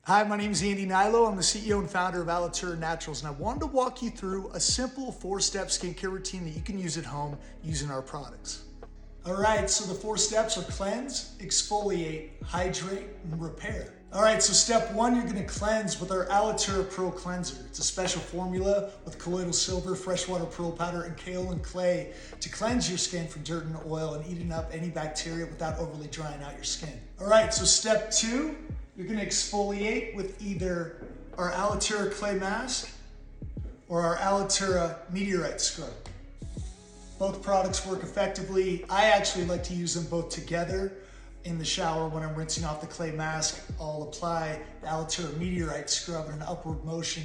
Hi, my name is Andy Nilo. I'm the CEO and founder of Alitura Naturals, and I wanted to walk you through a simple 4-step skincare routine that you can use at home using our products. All right, so the 4 steps are cleanse, exfoliate, hydrate, and repair. All right, so step 1, you're gonna cleanse with our Alitura Pearl Cleanser. It's a special formula with colloidal silver, freshwater pearl powder, and kaolin clay to cleanse your skin from dirt and oil and eating up any bacteria without overly drying out your skin. All right, so step 2, you're gonna exfoliate with either our Alitura Clay Mask or our Alitura Meteorite Scrub. Both products work effectively. I actually like to use them both together in the shower. When I'm rinsing off the clay mask, I'll apply the Alitura Meteorite Scrub in an upward motion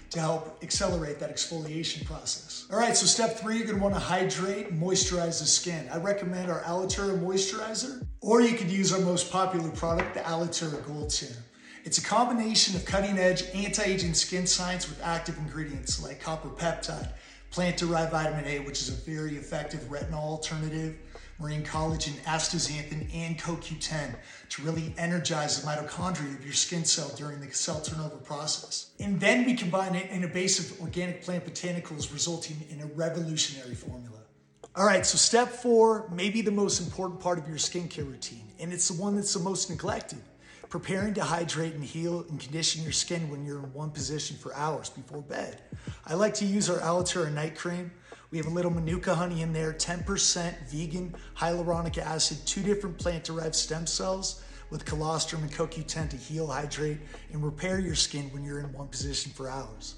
to help accelerate that exfoliation process. All right, so step 3, you're gonna wanna hydrate and moisturize the skin. I recommend our Alitura Moisturizer, or you could use our most popular product, the Alitura Gold Serum. It's a combination of cutting-edge anti-aging skin science with active ingredients like copper peptide, plant-derived vitamin A, which is a very effective retinol alternative, marine collagen, astaxanthin, and CoQ10 to really energize the mitochondria of your skin cell during the cell turnover process. And then we combine it in a base of organic plant botanicals, resulting in a revolutionary formula. All right, so step 4, maybe the most important part of your skincare routine, and it's the one that's the most neglected. Preparing to hydrate and heal and condition your skin when you're in one position for hours before bed. I like to use our Alitura Night Cream. We have a little manuka honey in there, 10% vegan hyaluronic acid, 2 different plant-derived stem cells with colostrum and CoQ10 to heal, hydrate, and repair your skin when you're in one position for hours.